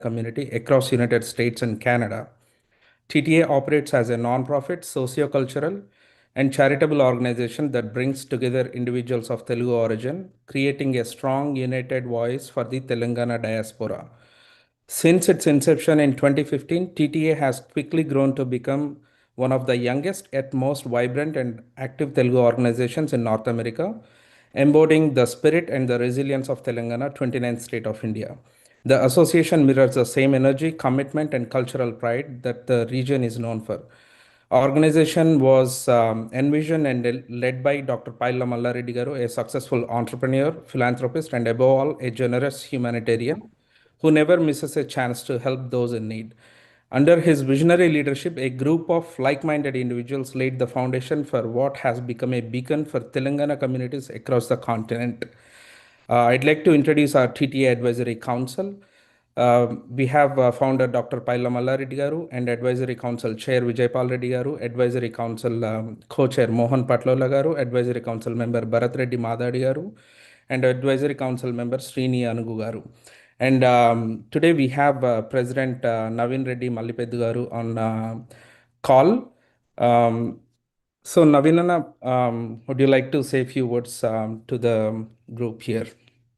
community across United States and Canada. TTA operates as a non-profit, socio-cultural, and charitable organization that brings together individuals of Telugu origin, creating a strong, united voice for the Telangana diaspora. Since its inception in 2015, TTA has quickly grown to become one of the youngest yet most vibrant and active Telugu organizations in North America, embodying the spirit and the resilience of Telangana, 29th state of India. The association mirrors the same energy, commitment, and cultural pride that the region is known for. Organization was envisioned and led by Dr. Pailla Mallareddy Garu, a successful entrepreneur, philanthropist, and above all, a generous humanitarian who never misses a chance to help those in need. Under his visionary leadership, a group of like minded individuals laid the foundation for what has become a beacon for Telangana communities across the continent. I'd like to introduce our TTA Advisory Council. We have founder Dr. Pailla Mallareddy Garu and Advisory Council Chair Vijaypal Reddy Garu, Advisory Council Co-Chair Mohan Patlola Garu, Advisory Council Member Bharat Reddy Madadi Garu, and Advisory Council Member Srini Anugu Garu. And today we have President Navin Reddy Mallipeddu Garu on call. So Navinana, would you like to say a few words to the group here?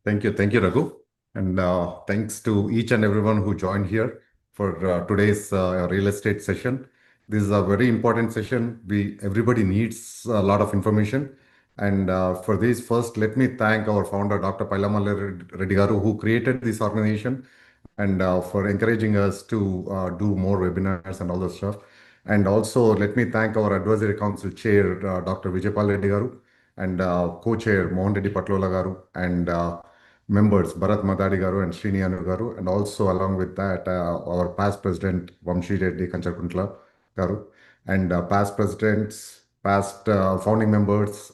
Thank you, Raghu. And thanks to each and everyone who joined here for today's real estate session. This is a very important session. Everybody needs a lot of information. And for this, first, let me thank our founder, Dr. Pailamala Reddy Garu, who created this organization and for encouraging us to do more webinars and all that stuff. And also, let me thank our Advisory Council Chair, Dr. Vijaypal Reddy Garu, and Co-Chair Mohan Reddy Patlola Garu, and members Bharat Madadi Garu and Srini Anu Garu, and also along with that, our past President Vamshi Reddy Kanchakuntla Garu, and past presidents, past founding members,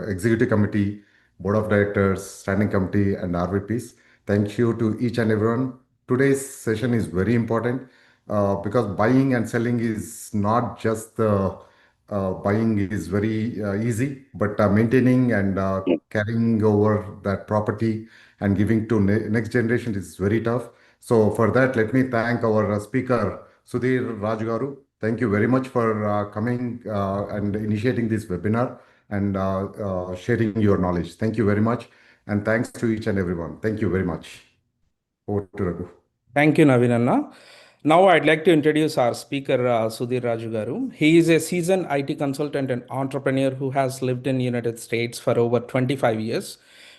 executive committee, board of directors, standing committee, and RVPs. Thank you to each and everyone. Today's session is very important because buying and selling is not just the buying is very easy, but maintaining and carrying over that property and giving to next generation is very tough. So for that, let me thank our speaker, Sudhir Rajgaru. Thank you very much for coming and initiating this webinar and sharing your knowledge. Thank you very much. And thanks to each and everyone. Thank you very much. Over to Raghu. Thank you, Navinanna. Now I'd like to introduce our speaker, Sudhir Raju Garu. He is a seasoned IT consultant and entrepreneur who has lived in the United States for over 25 years.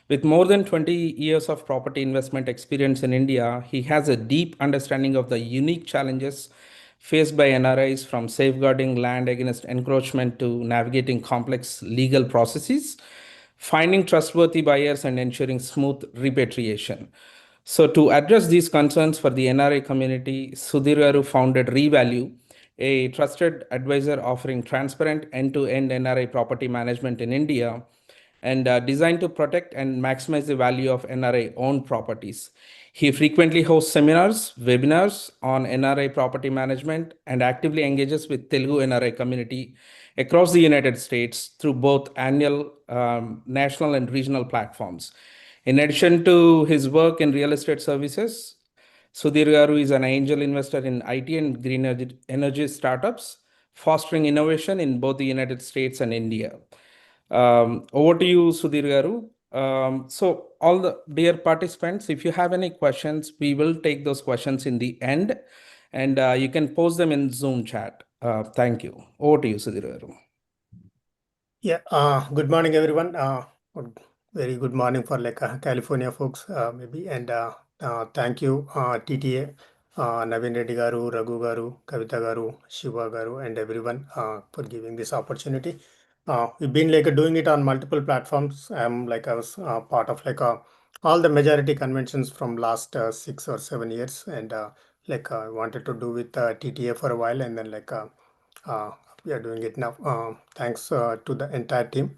With more than 20 years of property investment experience in India, he has a deep understanding of the unique challenges faced by NRIs, from safeguarding land against encroachment to navigating complex legal processes, finding trustworthy buyers, and ensuring smooth repatriation. So to address these concerns for the NRI community, Sudhir Garu founded Revalue, a trusted advisor offering transparent end-to-end NRI property management in India, and designed to protect and maximize the value of NRI-owned properties. He frequently hosts seminars, webinars on NRI property management, and actively engages with Telugu NRI community across the United States through both annual, national, and regional platforms. In addition to his work in real estate services, Sudhir Garu is an angel investor in IT and green energy startups, fostering innovation in both the United States and India. Over to you, Sudhir Garu. So all the dear participants, if you have any questions, we will take those questions in the end, and you can post them in Zoom chat. Thank you. Over to you, Sudhir Garu. Yeah, good morning, everyone. Very good morning for California folks, maybe. And thank you, TTA, Navin Reddy Garu, Raghu Garu, Kavita Garu, Shiva Garu, and everyone for giving this opportunity. We've been doing it on multiple platforms. I was part of all the majority conventions from last 6 or 7 years, and I wanted to do with TTA for a while, and then we are doing it now. Thanks to the entire team.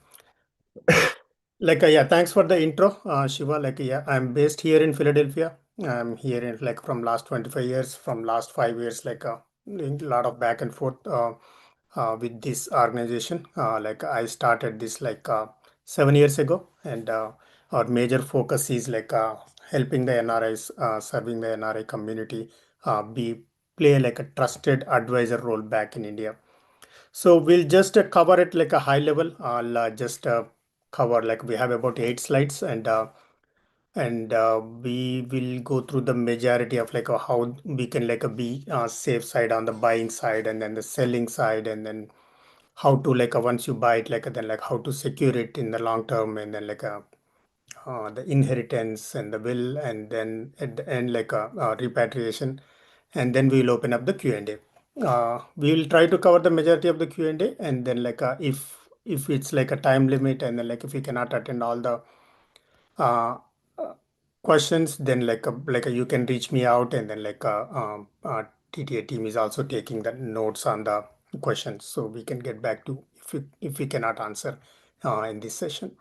Yeah, thanks for the intro, Shiva. Yeah, I'm based here in Philadelphia. I'm here in from last 25 years. From last 5 years, doing a lot of back and forth with this organization. I started this 7 years ago, and our major focus is helping the NRIs, serving the NRI community, play like a trusted advisor role back in India. So we'll just cover it like a high level. I'll just cover like we have about 8 slides, and we will go through the majority of like how we can like be safe side on the buying side, and then the selling side, and then how to like once you buy it, like then like how to secure it in the long term, and then like the inheritance and the will, and then at the end like repatriation, and then we'll open up the Q&A. We will try to cover the majority of the Q&A, and then like if it's like a time limit, and then like if we cannot attend all the uh, uh, questions, then you can reach me out, and then TTA team is also taking the notes on the questions, so we can get back to if we cannot answer in this session.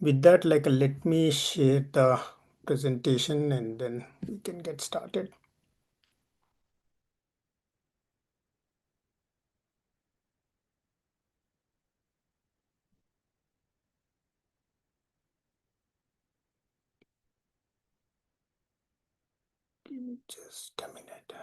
With that, let me share the presentation, and then we can get started. Give me just a minute.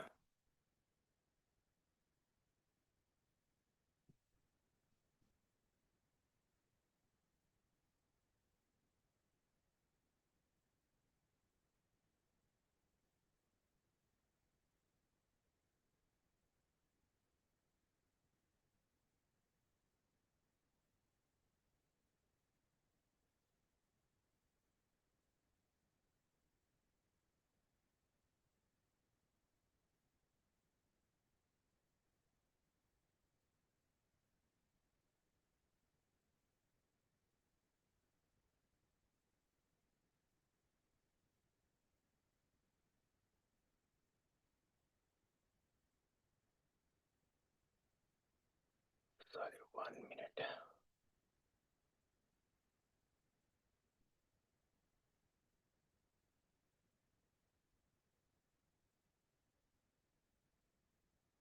Sorry, 1 minute.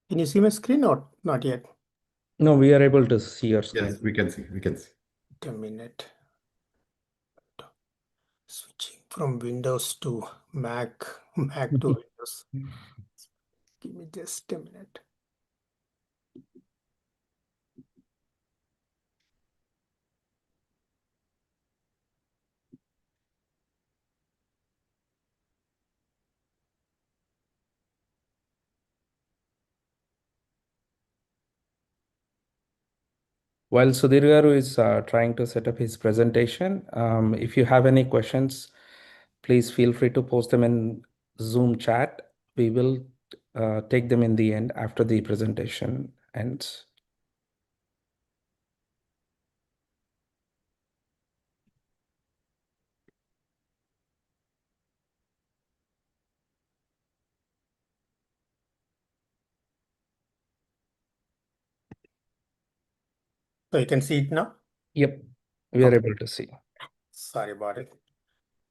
Can you see my screen or not yet? No, we are able to see your Yes, screen. we can see. We can see. Wait a minute. Switching from Windows to Mac, Mac to Windows. Give me just a minute. While Sudhir Garu is trying to set up his presentation, if you have any questions, please feel free to post them in Zoom chat. We will take them in the end after the presentation ends. So you can see it now? Yep, we are Okay. able to see. Sorry about it.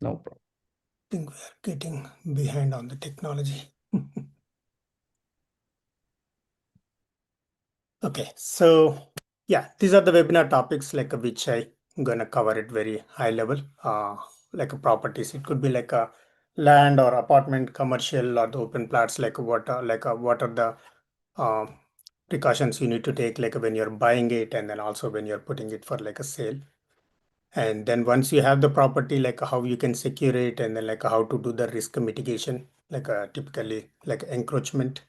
No problem. I think we are getting behind on the technology. Okay, so yeah, these are the webinar topics which I gonna cover it very high level. Like a properties, it could be like a land or apartment, commercial, or the open plots. What what are the uh, precautions you need to take when you're buying it, and then also when you're putting it for a sale. And then once you have the property, how you can secure it, and then how to do the risk mitigation, typically encroachment,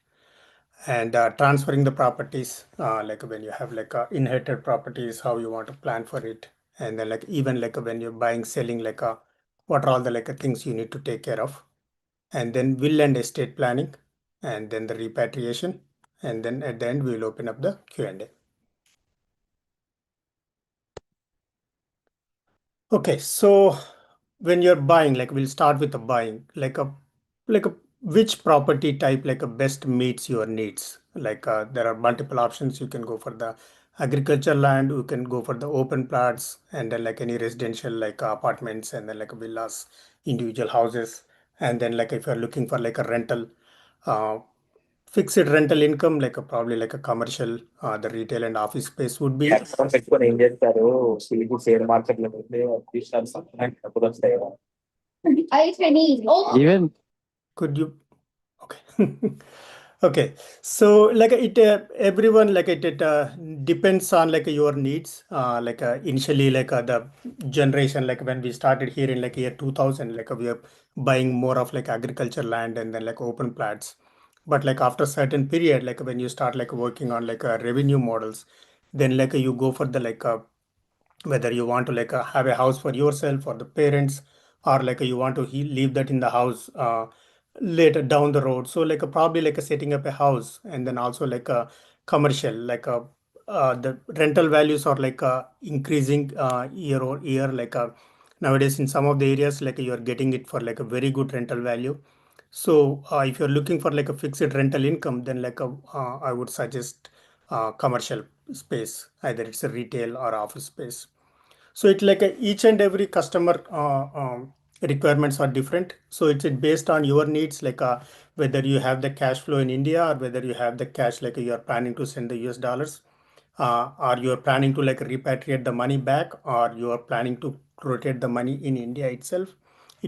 and transferring the properties, when you have inherited properties, how you want to plan for it, and then even when you're buying, selling, what are all the things you need to take care of, and then will and estate planning, and then the repatriation, and then at the end we will open up the Q&A. Okay, so when you're buying, we'll start with the buying, which property type a best meets your needs. There are multiple options. You can go for the agriculture land, you can go for the open plots, and then any residential apartments, and then villas, individual houses, and then if you're looking for a rental, uh, fixed rental income, probably a commercial, the retail and office space would be. పెట్టుకొని ఏం చేస్తారు city share market లో పెట్టి తీస్తారు supply డబ్బులు వస్తాయి కదా Even Could you? Okay. Okay. So like everyone it depends on like your needs. Initially the generation like when we started here in like year 2000 like we are buying more of like agriculture land and then like open plats. But like after certain period like when you start like working on like revenue models, then like you go for the whether you want to like have a house for yourself or the parents, or like you want to leave that in the house later down the road. So like probably like setting up a house, and then also like a commercial the rental values are like increasing year over year. Nowadays in some of the areas like you are getting it for like a very good rental value. So if you're looking for like a fixed rental income, then I would suggest commercial space, either it's a retail or office space. So it's like each and every customer requirements are different. So it's based on your needs, whether you have the cash flow in India or whether you have the cash like you are planning to send the US dollars, or you are planning to like repatriate the money back, or you are planning to rotate the money in India itself.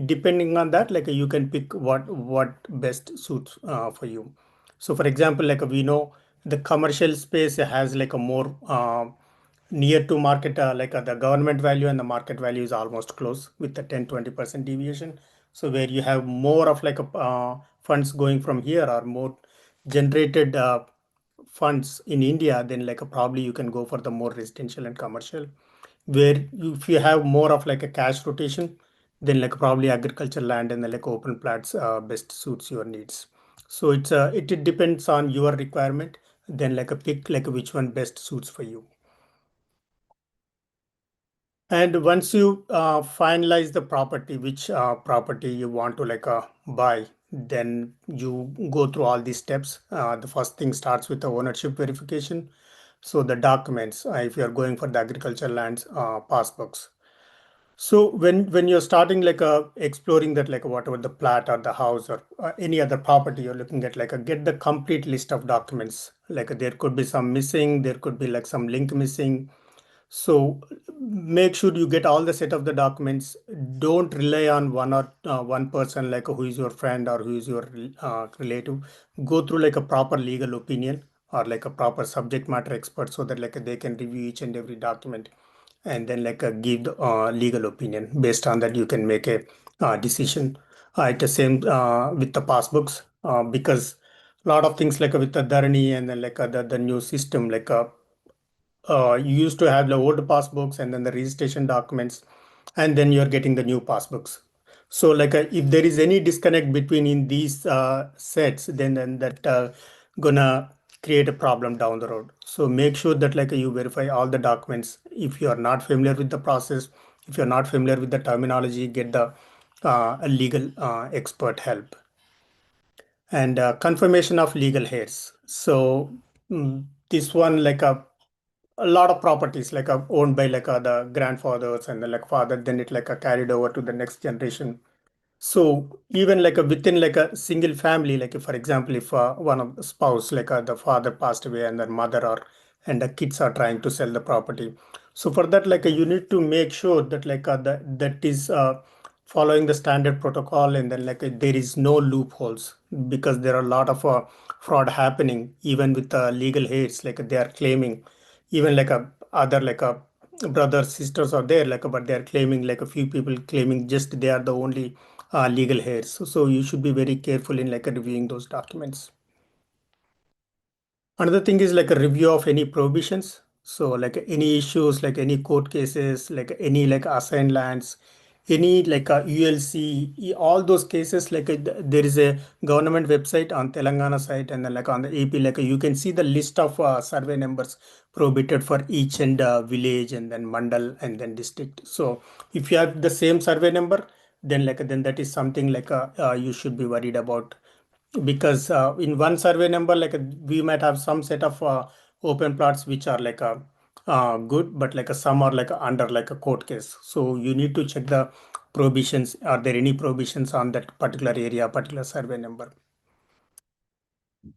Depending on that, like you can pick what best suits for you. So for example, like we know the commercial space has like a more near to market, the government value and the market value is almost close with the 10-20% deviation. So where you have more of like a funds going from here, or more generated funds in India, then like probably you can go for the more residential and commercial. Where if you have more of like a cash rotation, then like probably agriculture land and the like open plats best suits your needs. So it depends on your requirement. Then like a pick like which one best suits for you. And once you finalize the property, which property you want to buy, then you go through all these steps. The first thing starts with the ownership verification. So the documents, if you are going for the agriculture lands, passbooks. So when you're starting exploring that like whatever the plat or the house or any other property you're looking at, get the complete list of documents. Like there could be some missing, there could be like some link missing. So make sure you get all the set of the documents. Don't rely on one person like who is your friend or who is your relative. Go through like a proper legal opinion or like a proper subject matter expert, so that like they can review each and every document, and then give the legal opinion. Based on that, you can make a decision. It's the same with the passbooks, because a lot of things like with the Dharani and then the new system you used to have the old passbooks and then the registration documents, and then you're getting the new passbooks. So if there is any disconnect between in these sets, then that gonna create a problem down the road. So make sure that you verify all the documents. If you are not familiar with the process, if you're not familiar with the terminology, get the a legal expert help. And confirmation of legal heirs. So this one a lot of properties owned by the grandfathers and the father, then it carried over to the next generation. So even within a single family, if, for example, if one of the spouse the father passed away and the mother or and the kids are trying to sell the property. So for that you need to make sure that that is following the standard protocol, and then there is no loopholes, because there are a lot of fraud happening even with legal heirs. They are claiming even other brothers sisters are there, but they are claiming a few people claiming just they are the only legal heirs. So you should be very careful in reviewing those documents. Another thing is a review of any prohibitions. So any issues, any court cases, any assigned lands, any ULC, all those cases, there is a government website on Telangana site, and then on the AP, you can see the list of survey numbers prohibited for each and village and then mandal and then district. So if you have the same survey number, then then that is something you should be worried about, because in one survey number we might have some set of open plots which are good, but some are under a court case. So you need to check the prohibitions. Are there any prohibitions on that particular area, particular survey number?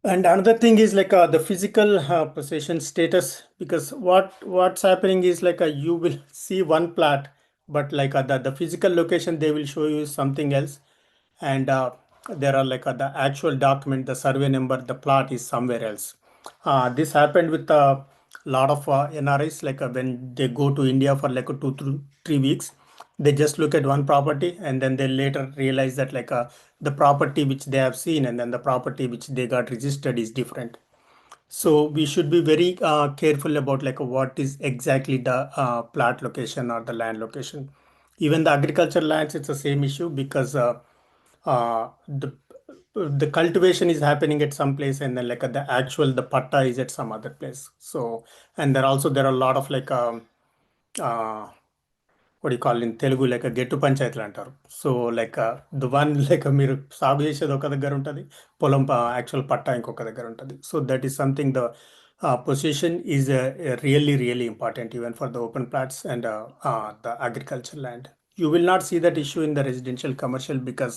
And another thing is the physical possession status, because what's happening is you will see one plat but like the physical location they will show you something else, and there are like the actual document, the survey number, the plot is somewhere else. This happened with a lot of NRIs, like when they go to India for like 2 to 3 weeks, they just look at one property and then they later realize that like the property which they have seen and then the property which they got registered is different. So we should be very careful about like what is exactly the plat location or the land location. Even the agriculture lands, it's the same issue because uh, the the cultivation is happening at some place and then like the actual the patta is at some other place. So and there are a lot of like uh, what do you call in Telugu like a గెట్టు పంచాయతీలు అంటారు. So like the one like మీరు సాగు చేసేది ఒక దగ్గర ఉంటుంది, పొలం actual పట్టా ఇంకొక దగ్గర ఉంటుంది. So that is something the position is really really important even for the open plots and the agriculture land. You will not see that issue in the residential commercial because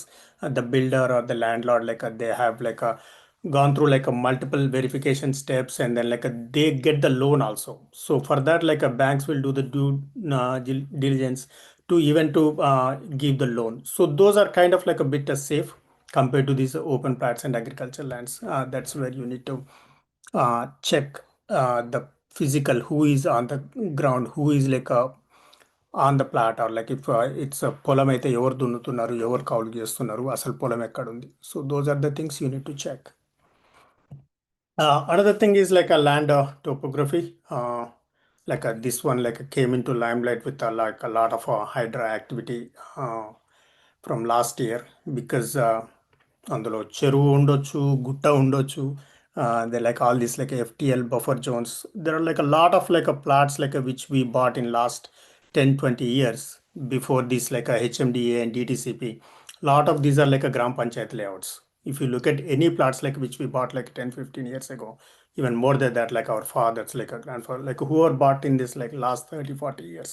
the builder or the landlord like they have like a gone through like a multiple verification steps and then like they get the loan also. So for that like a banks will do the due diligence to even to give the loan. So those are kind of like a bit safe compared to these open plats and agricultural lands. That's where you need to check the physical who is on the ground, who is like on the plat, or like if it's a పొలం అయితే ఎవరు దున్నుతున్నారు, ఎవరు కౌలు చేస్తున్నారు, అసలు పొలం ఎక్కడ ఉంది. So those are the things you need to check. Another thing is like a land topography. This one like came into limelight with like a lot of hydra activity from last year because అందులో చెరువు ఉండొచ్చు, గుట్ట ఉండొచ్చు. They like all these like FTL buffer zones. There are like a lot of like a plots like which we bought in last 10-20 years before this like a HMDA and DTCP. Lot of these are like a Gram Panchayat layouts. If you look at any plots like which we bought like 10-15 years ago, even more than that, like our fathers, like a grandfather, like who are bought in this like last 30-40 years,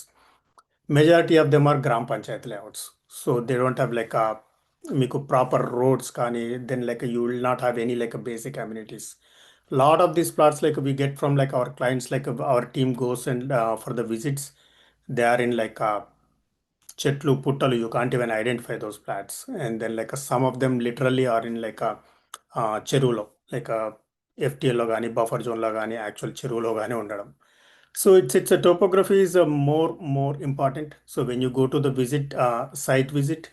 majority of them are Gram Panchayat layouts. So they don't have like a మీకు proper roads కానీ then like you will not have any like a basic amenities. Lot of these plots like we get from like our clients, like our team goes and for the visits, they are in like చెట్లు పుట్టలు, you can't even identify those plants, and then like some of them literally are in like a చెరువులో like a FTL లో కానీ buffer జోన్లో కానీ actual చెరువులో కానీ ఉండడం. So it's a topography is a more important. So when you go to the site visit,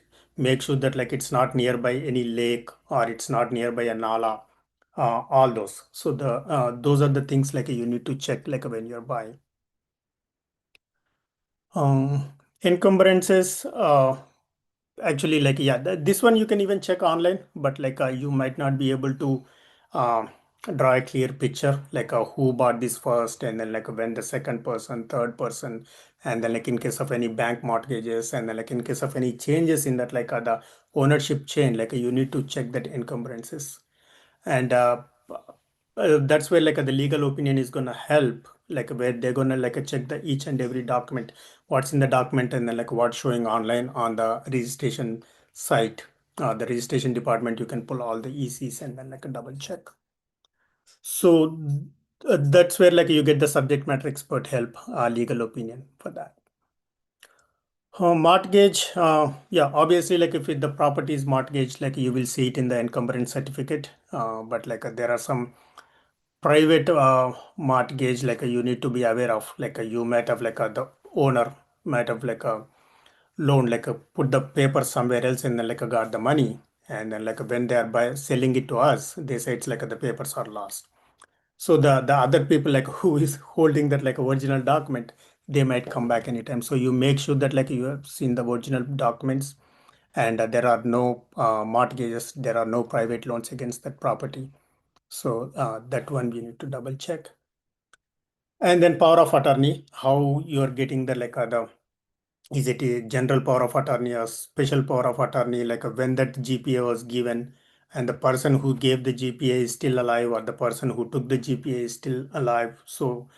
make sure that like it's not nearby any lake or it's not nearby a nala, all those. So those are the things like you need to check like when you're buying. Encumbrances, actually like yeah, this one you can even check online, but like you might not be able to uh, draw a clear picture like who bought this first and then like when the second person, third person, and then like in case of any bank mortgages and then like in case of any changes in that like the ownership chain, like you need to check that encumbrances. And that's where like the legal opinion is gonna help, like where they're gonna like check the each and every document, what's in the document and then like what's showing online on the registration site. The registration department, you can pull all the ECs and then like a double check. So that's where like you get the subject matter expert help, legal opinion for that. Mortgage, yeah, obviously, like if the property is mortgaged, like you will see it in the encumbrance certificate. But like there are some private mortgage like you need to be aware of. Like you might have like the owner might have like a loan, like put the paper somewhere else and then like got the money, and then like when they are selling it to us, they say it's like the papers are lost. So the other people like who is holding that like original document, they might come back anytime. So you make sure that like you have seen the original documents and there are no mortgages, there are no private loans against that property. So that one we need to double check. And then power of attorney, how you are getting the like the is it a general power of attorney or special power of attorney, like when that GPA was given and the person who gave the GPA is still alive or the person who took the GPA is still alive. So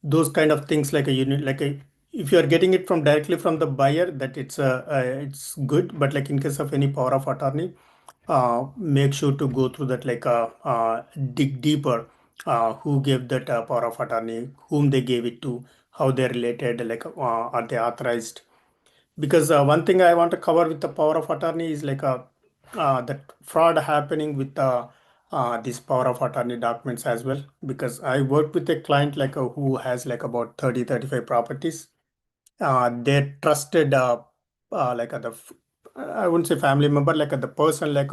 those kind of things like a unit like a if you are getting it from directly from the buyer, that it's good, but like in case of any power of attorney, make sure to go through that like dig deeper, who gave that power of attorney, whom they gave it to, how they're related, like are they authorized, because one thing I want to cover with the power of attorney is like that fraud happening with this power of attorney documents as well. Because I worked with a client like who has like about 35 properties. They trusted like I wouldn't say family member, like the person like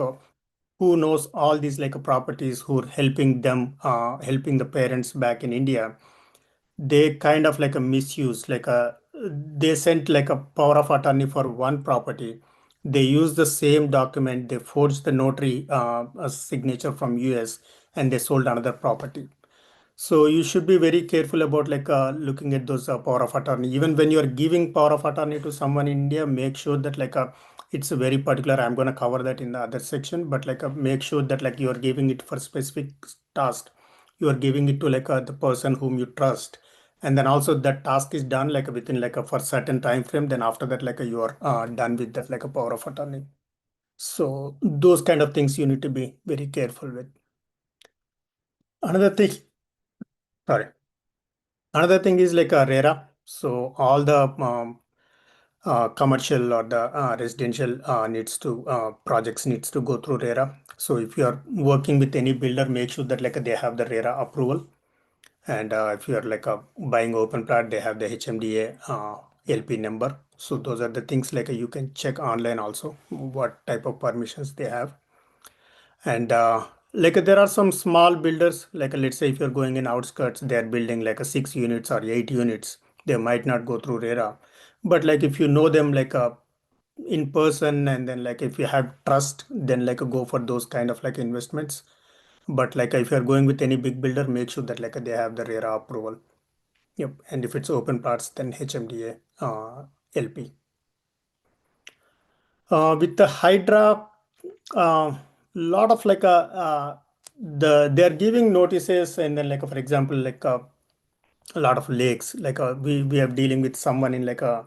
who knows all these like properties, who are helping them, helping the parents back in India. They kind of like a misuse, like they sent like a power of attorney for one property. They use the same document, they forged the notary a signature from US, and they sold another property. So you should be very careful about like looking at those power of attorney. Even when you are giving power of attorney to someone in India, make sure that like it's a very particular. I'm going to cover that in the other section, but like make sure that like you are giving it for specific task. You are giving it to like the person whom you trust, and then also that task is done like within like a for certain time frame. Then after that, like you are done with that like a power of attorney. So those kind of things you need to be very careful with. Another thing, sorry. Another thing is like a RERA. So all the commercial or the residential needs to projects needs to go through RERA. So if you are working with any builder, make sure that like they have the RERA approval. And if you are like buying open plat, they have the HMDA LP number. So those are the things like you can check online also what type of permissions they have. And like there are some small builders, like let's say if you're going in outskirts, they're building like a 6 units or 8 units. They might not go through RERA. But like if you know them like in person, and then like if you have trust, then like go for those kind of like investments. But like if you're going with any big builder, make sure that like they have the RERA approval. Yep. And if it's open parts, then HMDA LP. With the Hydra, lot of like they're giving notices, and then like for example like a lot of lakes, like we are dealing with someone in like a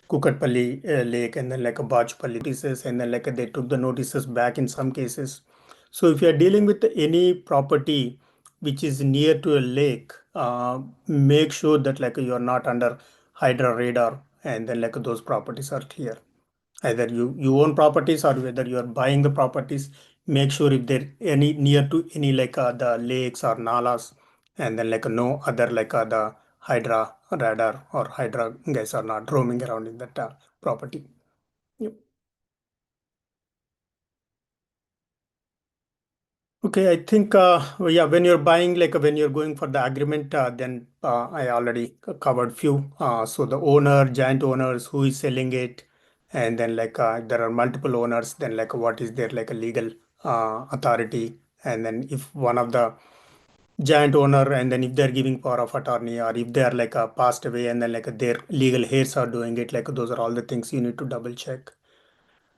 Kukatpalli lake, and then like a Bachpalli notices, and then like they took the notices back in some cases. So if you are dealing with any property which is near to a lake, make sure that like you are not under Hydra radar, and then like those properties are clear. Either you own properties or whether you are buying the properties, make sure if they're any near to any like the lakes or nalas, and then like no other like the hydra radar or hydra guys are not roaming around in that property. Yep. Okay, I think yeah, when you're buying, like when you're going for the agreement, then I already covered few. So the owner, giant owners, who is selling it, and then like there are multiple owners, then like what is their like a legal authority, and then if one of the giant owner, and then if they're giving power of attorney, or if they are like passed away, and then like their legal heirs are doing it, like those are all the things you need to double check.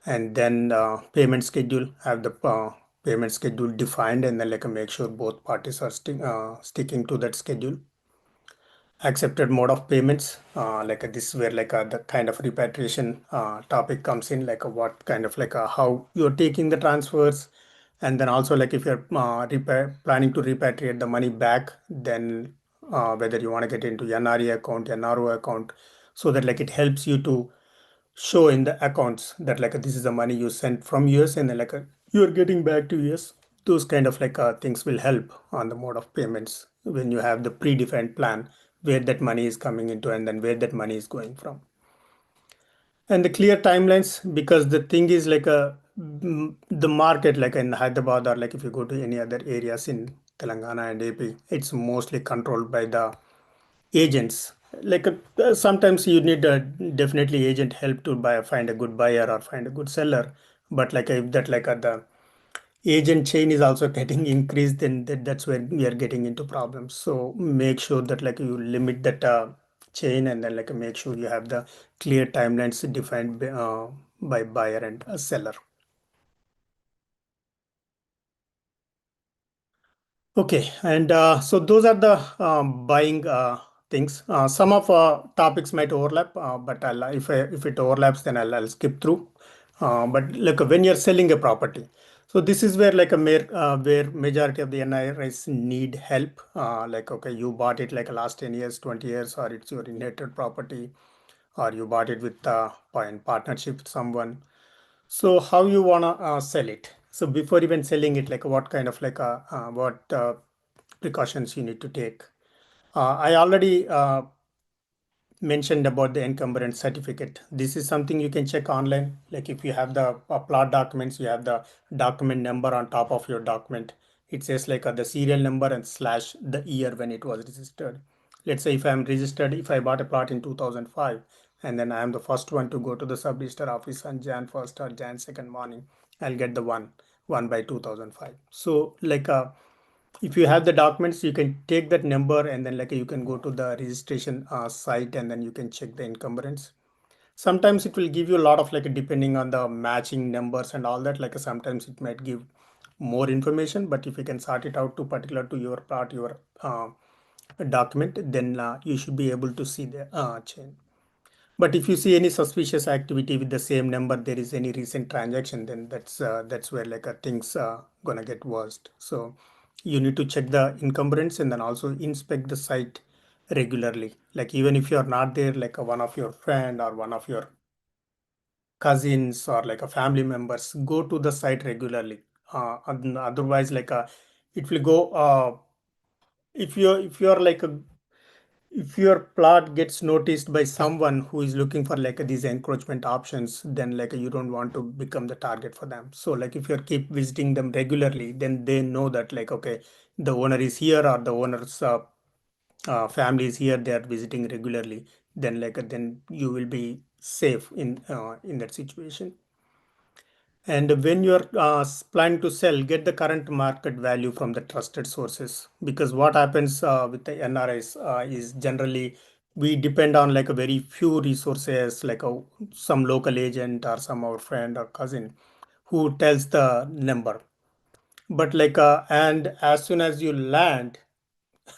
And then payment schedule, have the payment schedule defined, and then like make sure both parties are sticking to that schedule. Accepted mode of payments, like this is where like the kind of repatriation topic comes in, like what kind of like how you're taking the transfers. And then also like if you're planning to repatriate the money back, then whether you want to get into NRI account, NRO account, so that like it helps you to show in the accounts that like this is the money you sent from US, and then like you're getting back to US. Those kind of like things will help on the mode of payments when you have the predefined plan where that money is coming into, and then where that money is going from. And the clear timelines, because the thing is like the market like in Hyderabad, or like if you go to any other areas in Telangana and AP, it's mostly controlled by the agents. Like sometimes you need definitely agent help to buy, find a good buyer or find a good seller. But like if that like the agent chain is also getting increased, then that's where we are getting into problems. So make sure that like you limit that chain, and then like make sure you have the clear timelines defined by buyer and seller. Okay, and so those are the buying things. Some of topics might overlap, but if it overlaps, then I'll skip through. But like when you're selling a property, so this is where like where majority of the NRIs need help. Like okay, you bought it like last 10 years, 20 years, or it's your inherited property, or you bought it with in partnership with someone. So how you wanna sell it? So before even selling it, like what kind of what precautions you need to take? I already mentioned about the encumbrance certificate. This is something you can check online. Like if you have the plot documents, you have the document number on top of your document. It says like the serial number and slash the year when it was registered. Let's say if I'm registered, if I bought a plot in 2005, and then I am the first one to go to the sub-register office on Jan 1st or Jan 2nd morning, I'll get the one by 2005. So if you have the documents, you can take that number and then you can go to the registration site and then you can check the encumbrance. Sometimes it will give you a lot of depending on the matching numbers and all that, sometimes it might give more information, but if you can sort it out to particular to your part, your document, then you should be able to see the chain. But if you see any suspicious activity with the same number, there is any recent transaction, then that's where things gonna get worst. So you need to check the encumbrance and then also inspect the site regularly. Like even if you are not there, one of your friend or one of your cousins or a family members, go to the site regularly. Otherwise, it will go. If you're if your plot gets noticed by someone who is looking for these encroachment options, then you don't want to become the target for them. So if you keep visiting them regularly, then they know that okay, the owner is here or the owner's family is here, they are visiting regularly, then then you will be safe in that situation. And when you're planning to sell, get the current market value from the trusted sources. Because what happens with the NRIs is generally we depend on a very few resources, some local agent or some our friend or cousin who tells the number. But and as soon as you land,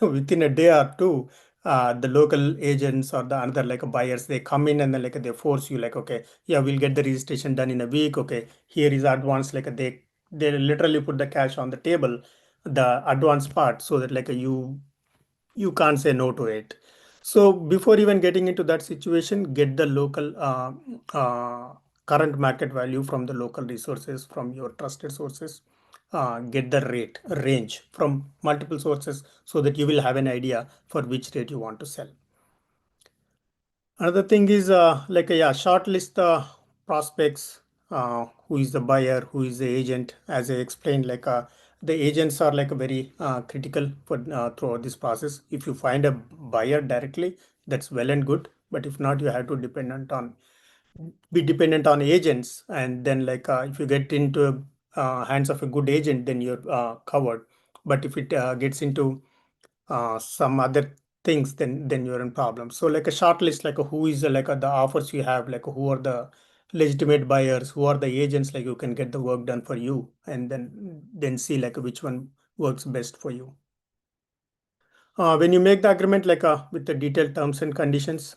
within a day or two, the local agents or the other buyers, they come in and then they force you okay, yeah, we'll get the registration done in a week. Okay, here is advance. They literally put the cash on the table, the advance part, so that you can't say no to it. So before even getting into that situation, get the local current market value from the local resources, from your trusted sources. Get the rate range from multiple sources so that you will have an idea for which rate you want to sell. Another thing is yeah, shortlist the prospects, who is the buyer, who is the agent. As I explained, the agents are very critical for throughout this process. If you find a buyer directly, that's well and good. But if not, you have to be dependent on agents. And then if you get into hands of a good agent, then you're covered. But if it gets into some other things, then you're in problem. So a short list, who is the offers you have, who are the legitimate buyers, who are the agents, who can get the work done for you, and then see which one works best for you. When you make the agreement with the detailed terms and conditions,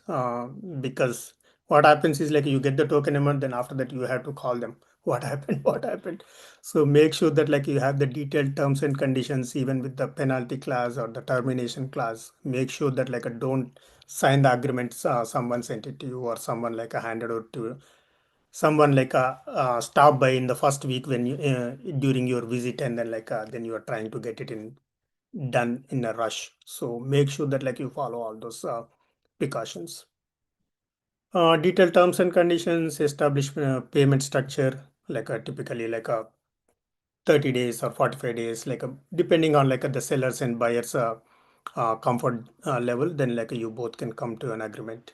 because what happens is you get the token amount, then after that you have to call them what happened, what happened. So make sure that you have the detailed terms and conditions, even with the penalty clause or the termination clause. Make sure that don't sign the agreement someone sent it to you, or someone handed it to you, someone stop by in the first week when you during your visit, and then you are trying to get it in done in a rush. So make sure that you follow all those precautions. Detailed terms and conditions, establish payment structure, typically 30 days or 45 days, depending on the sellers and buyers comfort level, then you both can come to an agreement.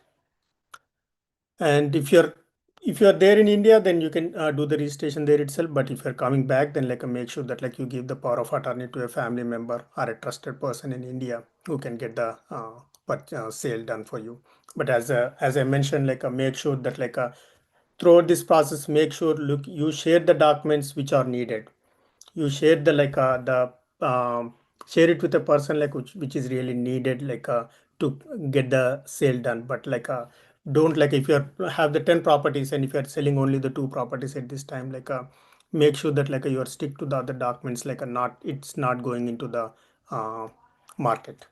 And if you're there in India, then you can do the registration there itself. But if you're coming back, then make sure that you give the power of attorney to a family member or a trusted person in India who can get the sale done for you. But as I mentioned, make sure that throughout this process, make sure you share the documents which are needed. You share the share it with a person which is really needed to get the sale done. But don't if you have the 10 properties, and if you're selling only the 2 properties at this time, make sure that you are stick to the other documents, not it's not going into the uh, market.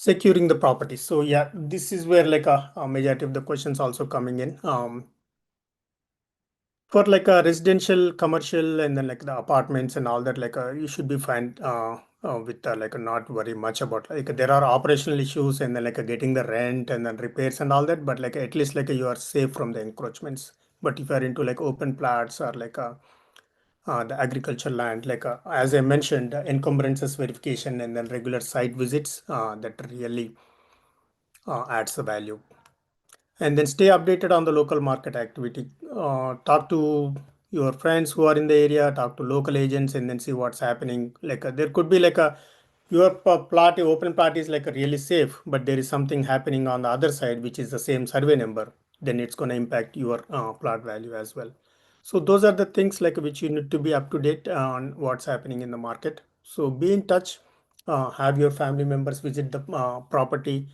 securing the property. So yeah, this is where like a majority of the questions also coming in. For like a residential, commercial, and then like the apartments and all that, like you should be fine with like not worry much about, like there are operational issues and then like getting the rent and then repairs and all that, but like at least like you are safe from the encroachments. But if you are into like open plots or like the agriculture land, like as I mentioned, encumbrances verification and then regular site visits, that really adds the value. And then stay updated on the local market activity. Talk to your friends who are in the area, talk to local agents, and then see what's happening. Like there could be like a your plot, open plot is like a really safe, but there is something happening on the other side which is the same survey number, then it's going to impact your plot value as well. So those are the things like which you need to be up to date on what's happening in the market. So be in touch, have your family members visit the property,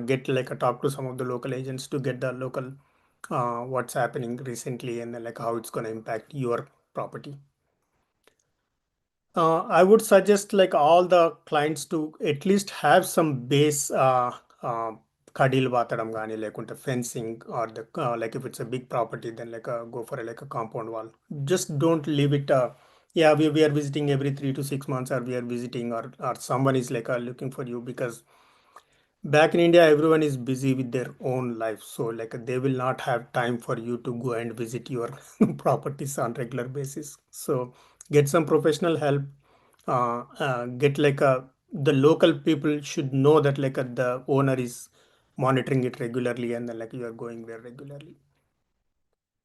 get like a talk to some of the local agents to get the local what's happening recently and then like how it's going to impact your property. I would suggest like all the clients to at least have some base kadil vatadam gani lekunte fencing or the like if it's a big property then like go for like a compound wall. Just don't leave it yeah we are visiting every 3 to 6 months or we are visiting or someone is like looking for you, because back in India, everyone is busy with their own life. So like they will not have time for you to go and visit your properties on regular basis. So get some professional help. Get like the local people should know that like the owner is monitoring it regularly and then like you are going there regularly.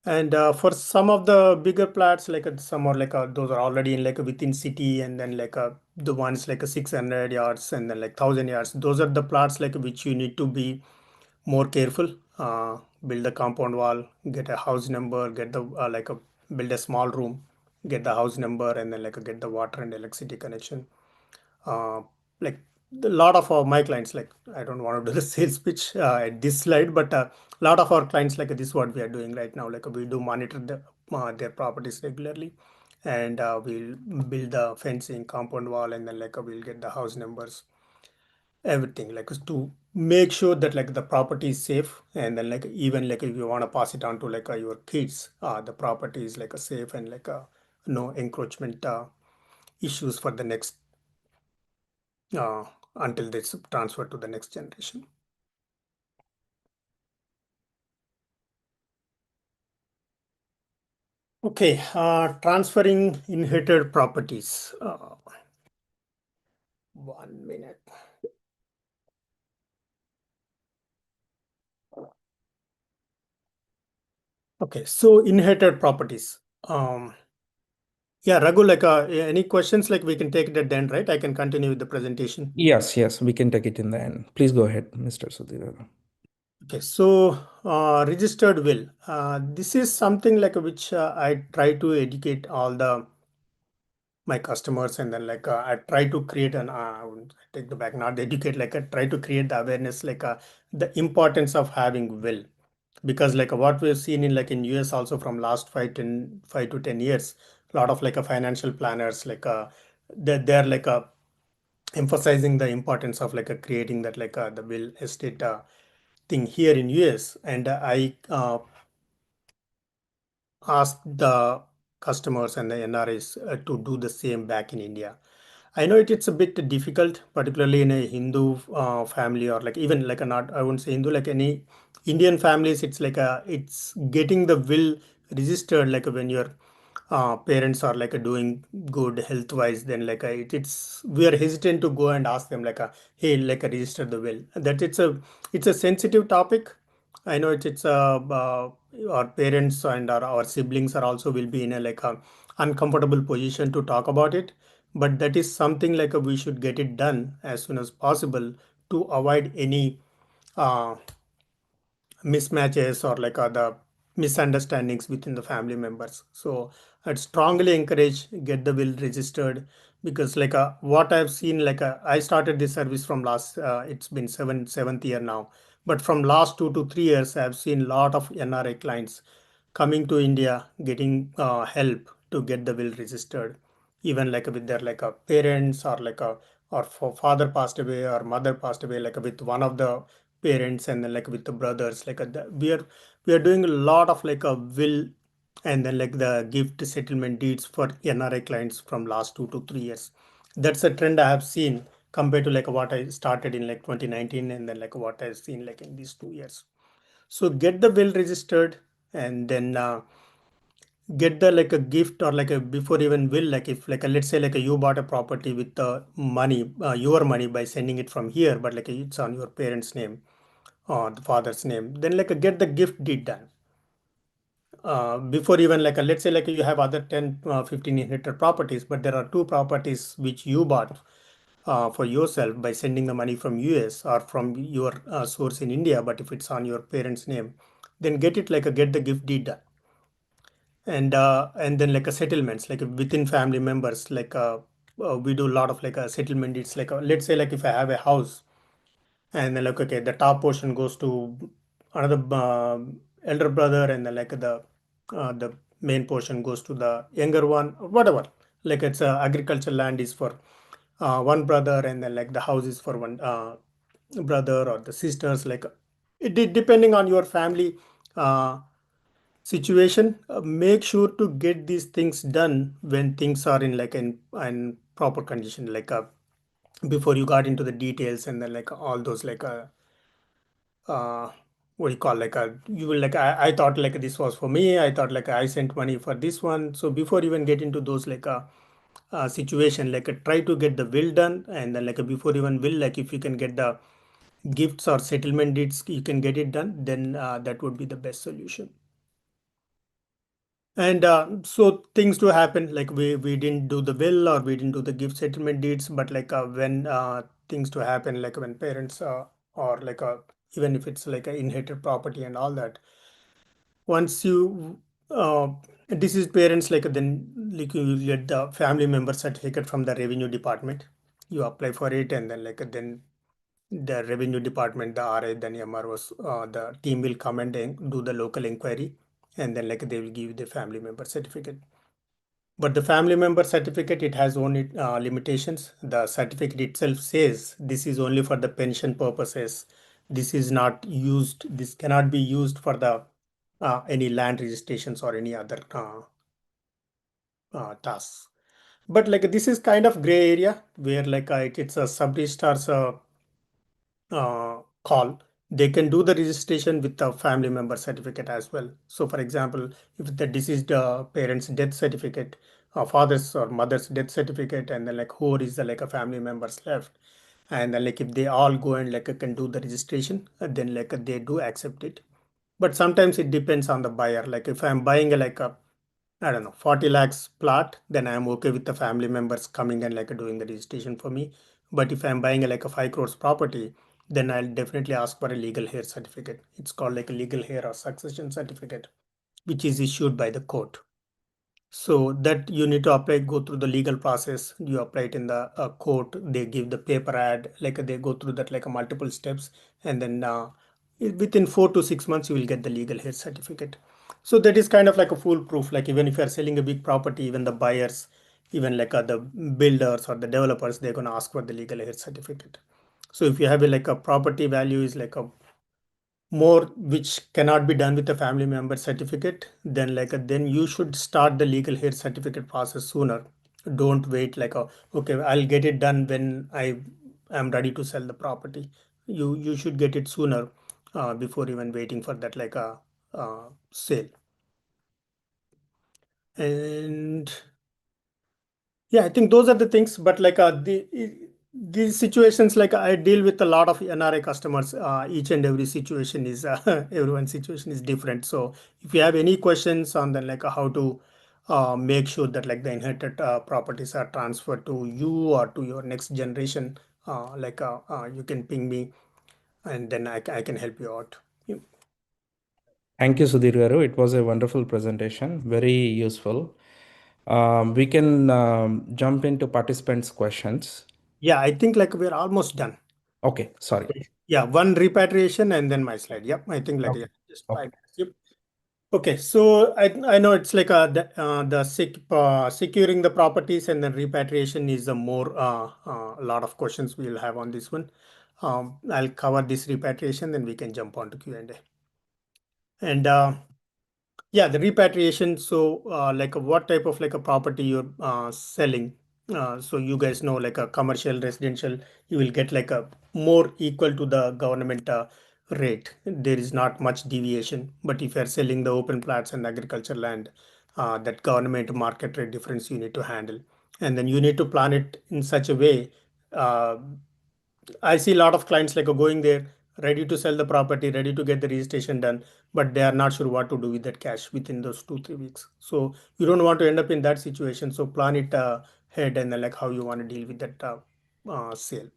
And for some of the bigger plots, like some are like those are already in like within city, and then like the ones like 600 yards and then like 1,000 yards. Those are the plots like which you need to be more careful. Build a compound wall, get a house number, get the like a build a small room, get the house number, and then like get the water and electricity connection. uh, like a lot of my clients, like I don't want to do the sales pitch at this slide, but a lot of our clients like this is what we are doing right now. Like we do monitor their properties regularly, and we'll build the fencing, compound wall, and then like we'll get the house numbers, everything like to make sure that like the property is safe. And then like even like if you want to pass it on to like your kids, the property is like a safe and like no encroachment issues for the next uh, until this transfer to the next generation. Okay, transferring inherited properties. 1 minute. Okay, so inherited properties. Yeah, Raghu, like any questions, like we can take it at the end, right? I can continue with the presentation. Yes, we can take it in the end. Please go ahead, Mr. Sudhir. Okay, so registered will. This is something like which I try to educate all the my customers, and then like I try to create an I wouldn't take the back, not educate, like I try to create the awareness, like the importance of having will. Because like what we've seen in like in US also from last 5 to 10 years, a lot of like a financial planners like they're like emphasizing the importance of like creating that like the will estate thing here in US. And I ask the customers and the NRIs to do the same back in India. I know it's a bit difficult, particularly in a Hindu family, or like even like a not, I wouldn't say Hindu, like any Indian families. It's like it's getting the will registered. Like when your parents are like doing good health wise, then like it's we are hesitant to go and ask them like hey, like register the will. That it's a sensitive topic. I know it's our parents and our siblings are also will be in a like a uncomfortable position to talk about it, but that is something like we should get it done as soon as possible to avoid any uh, mismatches or like other misunderstandings within the family members. So I'd strongly encourage get the will registered, because like what I've seen, like I started this service from last it's been seventh year now, but from last 2 to 3 years I've seen a lot of NRI clients coming to India getting help to get the will registered, even like with their like parents or like or for father passed away or mother passed away, like with one of the parents, and then like with the brothers, like we are doing a lot of like a will, and then like the gift settlement deeds for NRI clients from last 2 to 3 years. That's a trend I have seen compared to like what I started in like 2019, and then like what I've seen like in these 2 years. So get the will registered, and then get the like a gift, or like a before even will, like if like a, let's say like a, you bought a property with the money, your money, by sending it from here, but like it's on your parents' name or the father's name, then like a, get the gift deed done. Before even like a, let's say like you have other 10 15 inherited properties, but there are two properties which you bought for yourself by sending the money from US or from your source in India, but if it's on your parents' name, then get it like a, get the gift deed done. And then like a settlements like within family members, like we do a lot of like a settlement. It's like let's say like if I have a house, and then like okay, the top portion goes to another elder brother, and then like the main portion goes to the younger one, or whatever. Like it's agricultural land is for one brother, and then like the house is for one brother or the sisters, like depending on your family uh, situation. Make sure to get these things done when things are in like in proper condition, like before you got into the details, and then like all those like uh what do you call, like you will like I thought like this was for me, I thought like I sent money for this one. So before you even get into those like situation, like try to get the will done, and then like before even will, like if you can get the gifts or settlement deeds, you can get it done, then that would be the best solution. And so things do happen, like we didn't do the will, or we didn't do the gift settlement deeds, but like when things do happen, like when parents or like even if it's like a inherited property and all that, once you deceased parents, like then like you get the family member certificate from the revenue department, you apply for it, and then like then the revenue department, the RA, then MROs, the team will come and do the local inquiry, and then like they will give you the family member certificate. But the family member certificate, it has only limitations. The certificate itself says this is only for the pension purposes. This is not used. This cannot be used for the any land registrations or any other tasks. But like this is kind of gray area where like it's a sub registrar's call. They can do the registration with the family member certificate as well. So, for example, if the deceased parent's death certificate, father's or mother's death certificate, and then like who is the like a family members left, and then like if they all go and like can do the registration, then like they do accept it. But sometimes it depends on the buyer. Like if I'm buying a like a I don't know, 40 lakhs plot, then I'm okay with the family members coming and like doing the registration for me. But if I'm buying a, like a 5 crores property, then I'll definitely ask for a legal heir certificate. It's called like a legal heir or succession certificate, which is issued by the court. So that you need to apply, go through the legal process. You apply it in the court. They give the paper ad, like they go through that like a multiple steps, and then within 4 to 6 months you will get the legal heir certificate. So that is kind of like a foolproof. Like even if you are selling a big property, even the buyers, even like the builders or the developers, they're gonna ask for the legal heir certificate. So if you have a, like a property value is like a more which cannot be done with a family member certificate, then like then you should start the legal heir certificate process sooner. Don't wait like okay, I'll get it done when I am ready to sell the property. You should get it sooner before even waiting for that like a sale. And yeah, I think those are the things. But like these situations, like I deal with a lot of NRI customers. Each and every situation is everyone's situation is different. So if you have any questions on then like how to make sure that like the inherited properties are transferred to you or to your next generation, you can ping me, and then I can help you out. Thank you, Sudhir Garu. It was a wonderful presentation, very useful. We can jump into participants' questions. Yeah, I think like we're almost done. Okay, sorry. Yeah, one repatriation and then my slide. Yep, I think like Okay. yeah, just Okay. 5 minutes. Yep. Okay, so I know it's like securing the properties and then repatriation is a more a lot of questions we'll have on this one. I'll cover this repatriation, then we can jump on to Q&A. And yeah, the repatriation. So, like, what type of like a property you're selling? So you guys know, like a commercial, residential, you will get like a more equal to the government rate. There is not much deviation. But if you're selling the open plats and agriculture land, that government market rate difference you need to handle, and then you need to plan it in such a way. Uh, I see a lot of clients like going there, ready to sell the property, ready to get the registration done, but they are not sure what to do with that cash within those 2 3 weeks. So you don't want to end up in that situation. So plan it ahead and then like how you want to deal with that sale.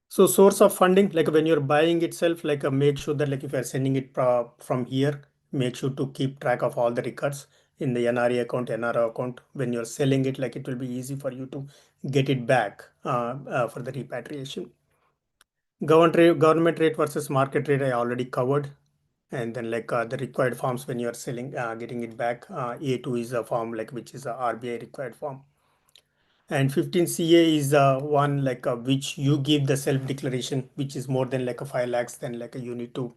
So source of funding, like when you're buying itself, like make sure that like if you're sending it from here, make sure to keep track of all the records in the NRI account, NRO account. When you're selling it, like it will be easy for you to get it back for the repatriation. Government rate versus market rate I already covered. And then like the required forms when you're selling, getting it back. A2 is a form like which is a RBI required form. And 15 CA is one like which you give the self declaration, which is more than like a 5 lakhs, then like you need to